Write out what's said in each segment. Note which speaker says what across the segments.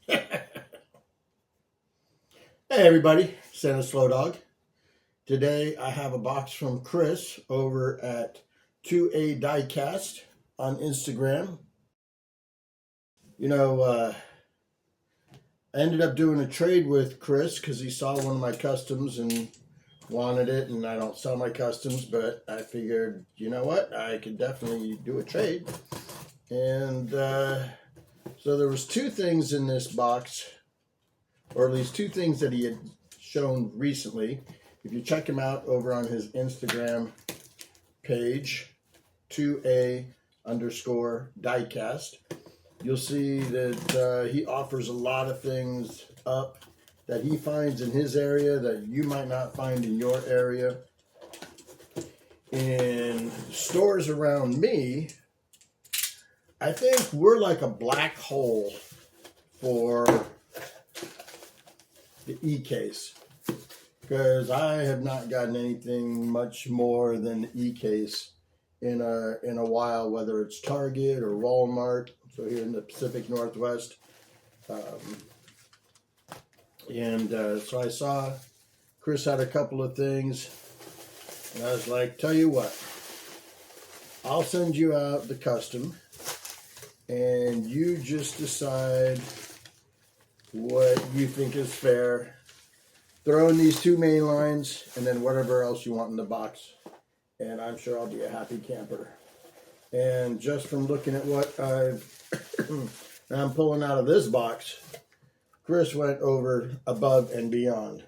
Speaker 1: Hey everybody, Santa Slow Dog. Today I have a box from Chris over at 2A Diecast on Instagram. I ended up doing a trade with Chris because he saw one of my customs and wanted it, and I don't sell my customs, but I figured, you know what, I could definitely do a trade. And so there was two things in this box, or at least two things that he had shown recently. If you check him out over on his Instagram page, 2A_diecast, you'll see that he offers a lot of things up that he finds in his area that you might not find in your area. In stores around me, I think we're like a black hole for the E-case, because I have not gotten anything much more than the E-case in a while, whether it's Target or Walmart. So here in the Pacific Northwest, so I saw Chris had a couple of things, and I was like, tell you what, I'll send you out the custom, and you just decide what you think is fair. Throw in these two main lines, and then whatever else you want in the box, and I'm sure I'll be a happy camper. And just from looking at what I'm pulling out of this box, Chris went over above and beyond.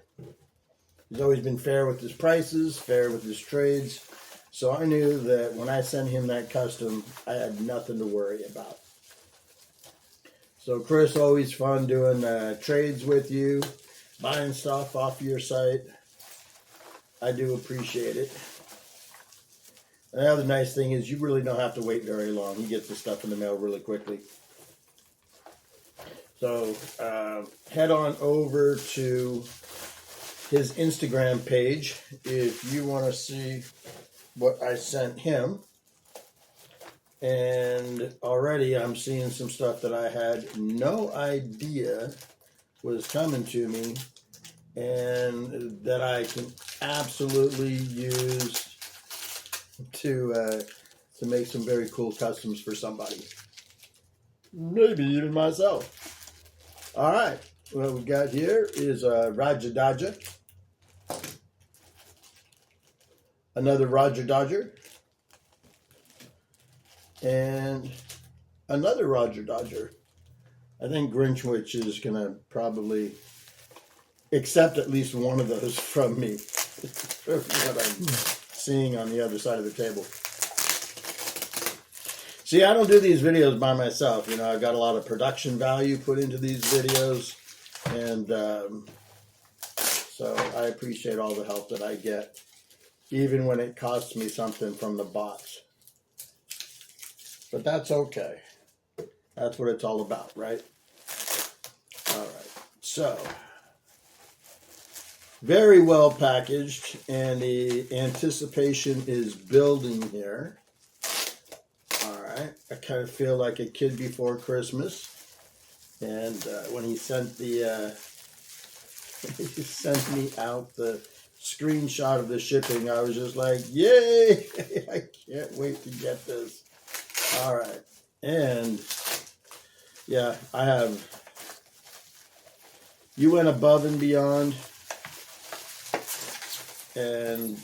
Speaker 1: He's always been fair with his prices, fair with his trades, so I knew that when I sent him that custom, I had nothing to worry about. So Chris, always fun doing trades with you, buying stuff off your site. I do appreciate it. And the other nice thing is you really don't have to wait very long. He gets the stuff in the mail really quickly. So head on over to his Instagram page if you want to see what I sent him. And already I'm seeing some stuff that I had no idea was coming to me, and that I can absolutely use to make some very cool customs for somebody, maybe even myself. All right, what we got here is Roger Dodger, another Roger Dodger, and another Roger Dodger. I think Grinchwich is going to probably accept at least one of those from me, from what I'm seeing on the other side of the table. See, I don't do these videos by myself. You know, I've got a lot of production value put into these videos, and so I appreciate all the help that I get, even when it costs me something from the box. But that's okay. That's what it's all about, right? All right. So, very well packaged, and the anticipation is building here. All right. I kind of feel like a kid before Christmas. And when he sent the he sent me out the screenshot of the shipping, I was just like, yay! I can't wait to get this. All right. And yeah, you went above and beyond, and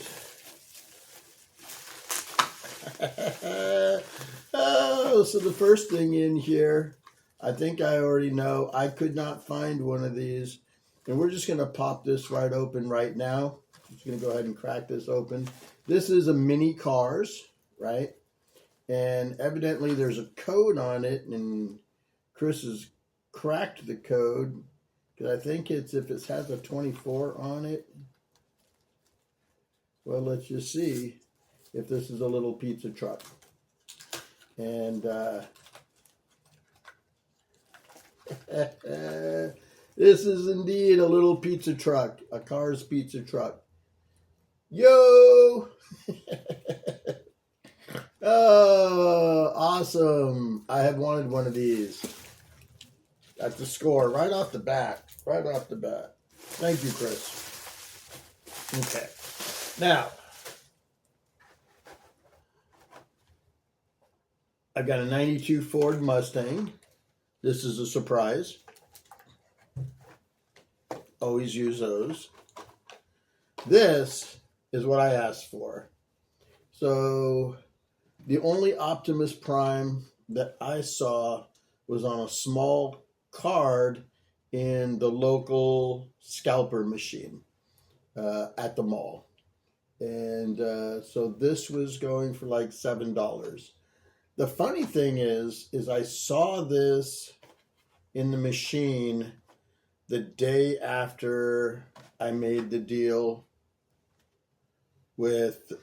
Speaker 1: oh, so the first thing in here, I think I already know. I could not find one of these, and we're just going to pop this right open right now. I'm just going to go ahead and crack this open. This is a mini Cars, right? And evidently there's a code on it, and Chris has cracked the code, because I think it's if it has a 24 on it. Well, let's just see if this is a little pizza truck. And this is indeed a little pizza truck, a Cars pizza truck. Yo! Oh, awesome. I have wanted one of these. That's the score right off the bat. Right off the bat. Thank you, Chris. Okay. Now, I've got a 92 Ford Mustang. This is a surprise. Always use those. This is what I asked for. So, the only Optimus Prime that I saw was on a small card in the local scalper machine at the mall. And so this was going for like $7. The funny thing is I saw this in the machine the day after I made the deal with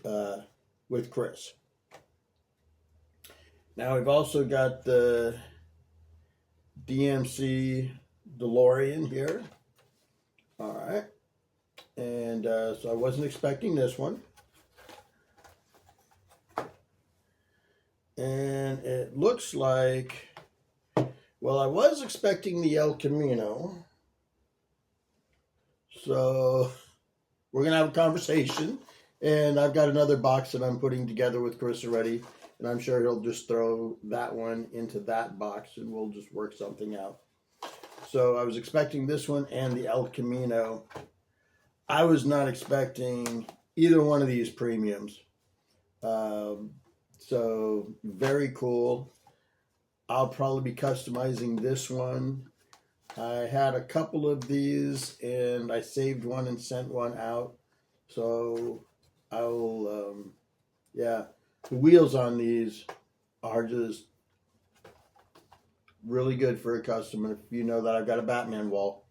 Speaker 1: Chris. Now we've also got the DMC DeLorean here. All right. And so I wasn't expecting this one. And it looks like, well, I was expecting the El Camino. So we're going to have a conversation. And I've got another box that I'm putting together with Chris already. And I'm sure he'll just throw that one into that box and we'll just work something out. So I was expecting this one and the El Camino. I was not expecting either one of these premiums. So very cool. I'll probably be customizing this one. I had a couple of these and I saved one and sent one out. So I'll, yeah, the wheels on these are just really good for a customer. If you know that I've got a Batman wall,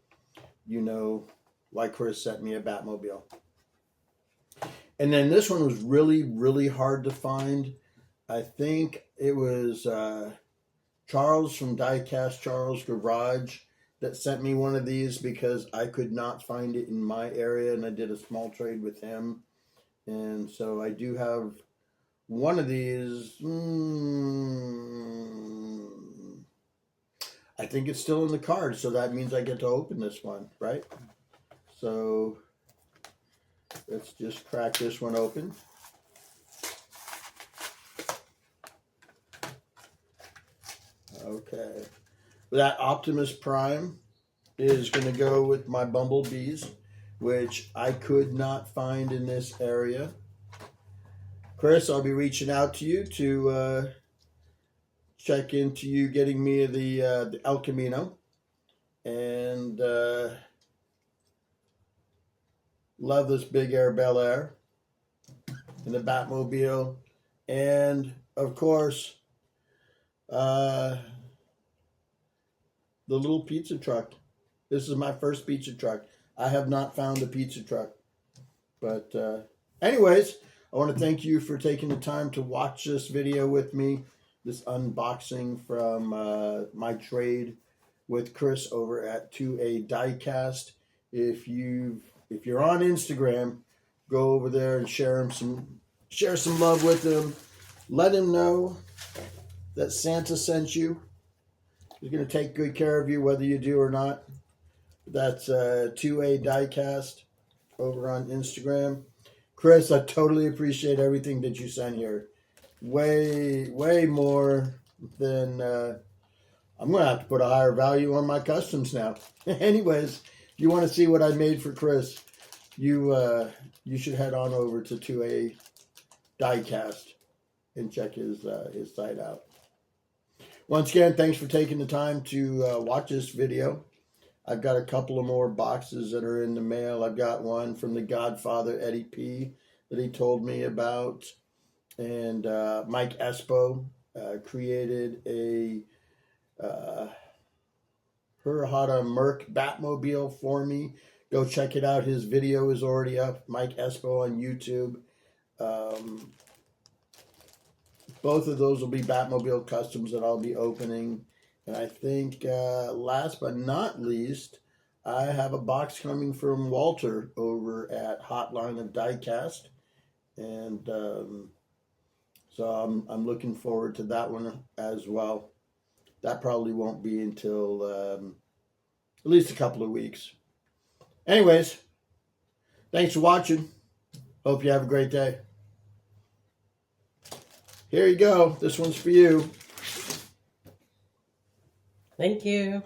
Speaker 1: you know why Chris sent me a Batmobile. And then this one was really, really hard to find. I think it was Charles from Diecast Charles Garage that sent me one of these because I could not find it in my area, and I did a small trade with him. And so I do have one of these. I think it's still in the card, so that means I get to open this one, right? So let's just crack this one open. Okay. That Optimus Prime is going to go with my Bumblebees, which I could not find in this area. Chris, I'll be reaching out to you to check into you getting me the El Camino. And love this Big Air Bel Air and the Batmobile. And, of course, the little pizza truck. This is my first pizza truck. I have not found a pizza truck. But anyways, I want to thank you for taking the time to watch this video with me. This unboxing from my trade with Chris over at 2A Diecast. If you're on Instagram, go over there and share some love with him. Let him know that Santa sent you. He's going to take good care of you whether you do or not. That's 2A Diecast over on Instagram. Chris, I totally appreciate everything that you sent here. Way more than I'm going to have to put a higher value on my customs now. Anyways, if you want to see what I made for Chris, you should head on over to 2A Diecast and check his site out. Once again, thanks for taking the time to watch this video. I've got a couple of more boxes that are in the mail. I've got one from the Godfather Eddie P that he told me about. And Mike Espo created a Hurrahada Merc Batmobile for me. Go check it out. His video is already up. Mike Espo on YouTube. Both of those will be Batmobile customs that I'll be opening. And I think last but not least, I have a box coming from Walter over at Hotline of Diecast. And so I'm looking forward to that one as well. that probably won't be until at least a couple of weeks. Anyways, thanks for watching. Hope you have a great day. Here you go. This one's for you.
Speaker 2: Thank you.